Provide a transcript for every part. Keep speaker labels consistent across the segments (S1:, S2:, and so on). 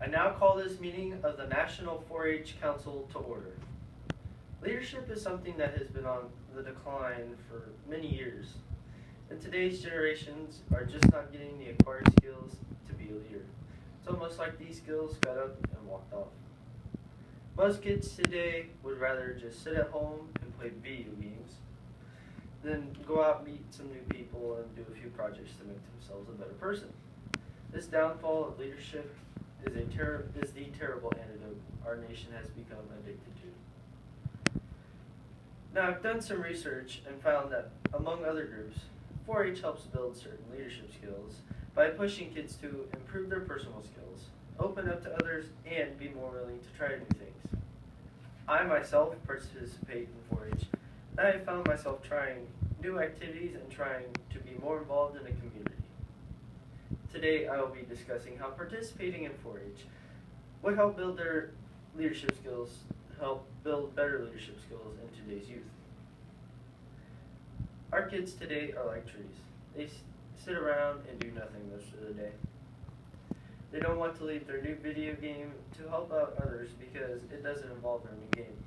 S1: I now call this meeting of the National 4-H Council to order. Leadership is something that has been on the decline for many years, and today's generations are just not getting the acquired skills to be a leader. It's almost like these skills got up and walked off. Most kids today would rather just sit at home and play video games than go out and meet some new people and do a few projects to make themselves a better person. This downfall of leadership is the terrible antidote our nation has become addicted to. Now, I've done some research and found that, among other groups, 4-H helps build certain leadership skills by pushing kids to improve their personal skills, open up to others, and be more willing to try new things. I myself participate in 4-H, and I have found myself trying new activities and trying to be more involved in the community. Today, I will be discussing how participating in 4-H would help build their leadership skills, help build better leadership skills in today's youth. Our kids today are like trees. They sit around and do nothing most of the day. They don't want to leave their new video game to help out others because it doesn't involve their new game.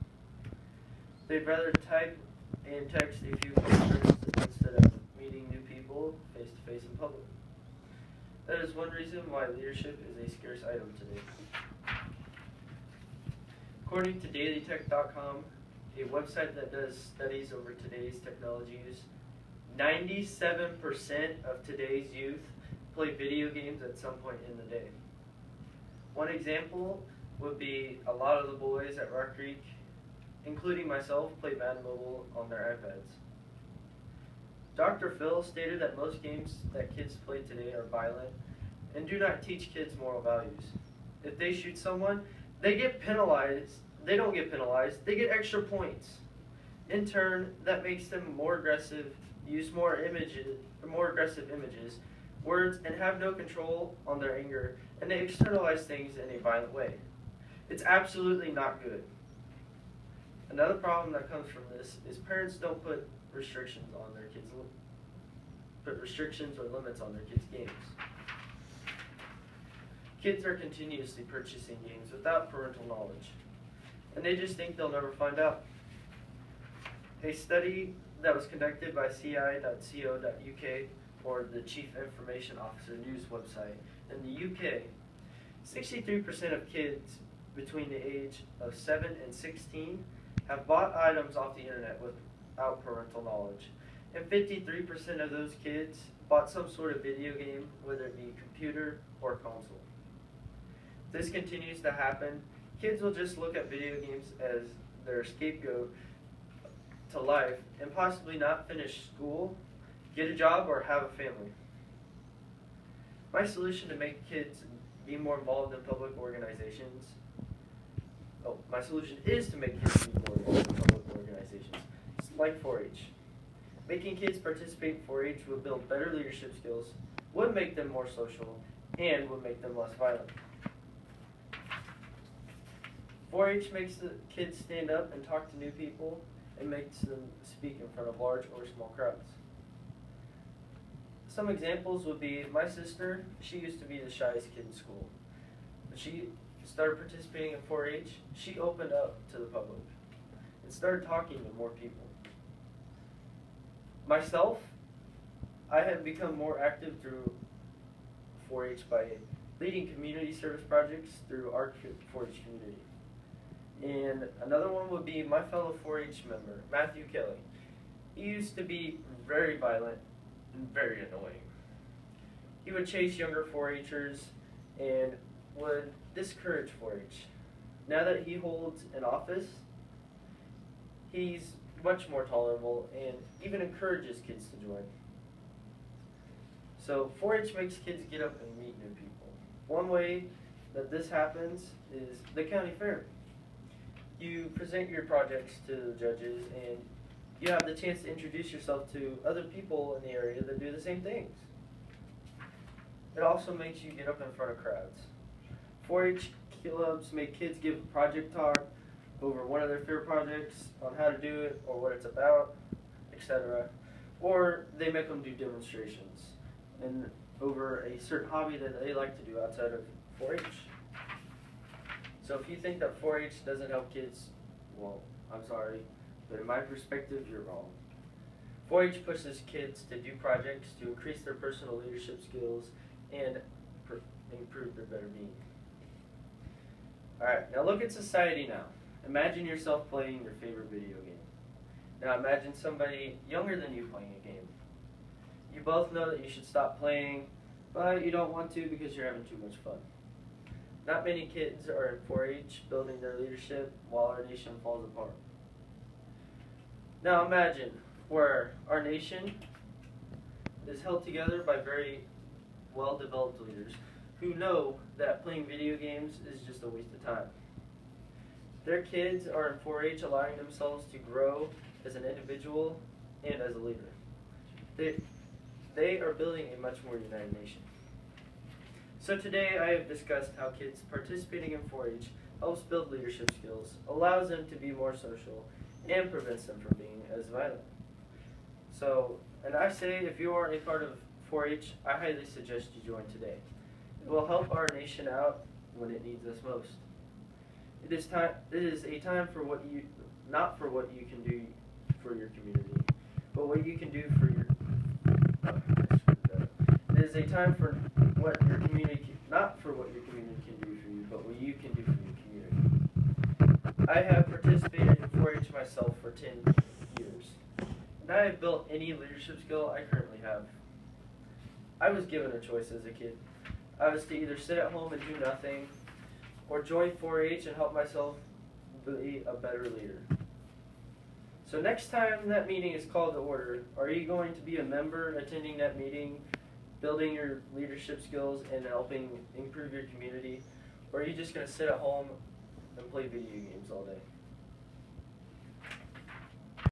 S1: They'd rather type and text a few posters instead of meeting new people face to face in public. That is one reason why leadership is a scarce item today. According to dailytech.com, a website that does studies over today's technology use, 97% of today's youth play video games at some point in the day. One example would be a lot of the boys at Rock Creek, including myself, play Madden Mobile on their iPads. Dr. Phil stated that most games that kids play today are violent and do not teach kids moral values. If they shoot someone, they get penalized. They don't get penalized, they get extra points. In turn, that makes them more aggressive, use more aggressive images, words, and have no control on their anger, and they externalize things in a violent way. It's absolutely not good. Another problem that comes from this is parents don't put restrictions on their kids, or limits on their kids' games. Kids are continuously purchasing games without parental knowledge, and they just think they'll never find out. A study that was conducted by ci.co.uk, or the Chief Information Officer News website in the UK, 63% of kids between the age of 7 and 16 have bought items off the internet without parental knowledge, and 53% of those kids bought some sort of video game, whether it be computer or console. If this continues to happen, kids will just look at video games as their scapegoat to life and possibly not finish school, get a job, or have a family. My solution to make kids be more involved in public organizations, my solution is to make kids be more involved in public organizations, like 4-H. Making kids participate in 4-H would build better leadership skills, would make them more social, and would make them less violent. 4-H makes the kids stand up and talk to new people and makes them speak in front of large or small crowds. Some examples would be my sister. She used to be the shyest kid in school. When she started participating in 4-H, she opened up to the public and started talking to more people. Myself, I have become more active through 4-H by leading community service projects through our 4-H community. And another one would be my fellow 4-H member, Matthew Kelly. He used to be very violent and very annoying. He would chase younger 4-Hers and would discourage 4-H. Now that he holds an office, he's much more tolerable and even encourages kids to join. So 4-H makes kids get up and meet new people. One way that this happens is the county fair. You present your projects to the judges and you have the chance to introduce yourself to other people in the area that do the same things. It also makes you get up in front of crowds. 4-H clubs make kids give a project talk over one of their fair projects on how to do it or what it's about, etc. Or they make them do demonstrations and over a certain hobby that they like to do outside of 4-H. So if you think that 4-H doesn't help kids, well, I'm sorry, but in my perspective, you're wrong. 4-H pushes kids to do projects to increase their personal leadership skills and improve their better being. Alright, now look at society now. Imagine yourself playing your favorite video game. Now imagine somebody younger than you playing a game. You both know that you should stop playing, but you don't want to because you're having too much fun. Not many kids are in 4-H building their leadership while our nation falls apart. Now imagine where our nation is held together by very well-developed leaders who know that playing video games is just a waste of time. Their kids are in 4-H allowing themselves to grow as an individual and as a leader. They are building a much more united nation. So today I have discussed how kids participating in 4-H helps build leadership skills, allows them to be more social, and prevents them from being as violent. So, and I say if you aren't a part of 4-H, I highly suggest you join today. It will help our nation out when it needs us most. It is a time for what you, not for what you can do for your community, but what you can do for your, it is a time for what your community, not for what your community can do for you, but what you can do for your community. I have participated in 4-H myself for 10 years, and I have built any leadership skill I currently have. I was given a choice as a kid. I was to either sit at home and do nothing, or join 4-H and help myself be a better leader. So next time that meeting is called to order, are you going to be a member attending that meeting, building your leadership skills and helping improve your community, or are you just going to sit at home and play video games all day?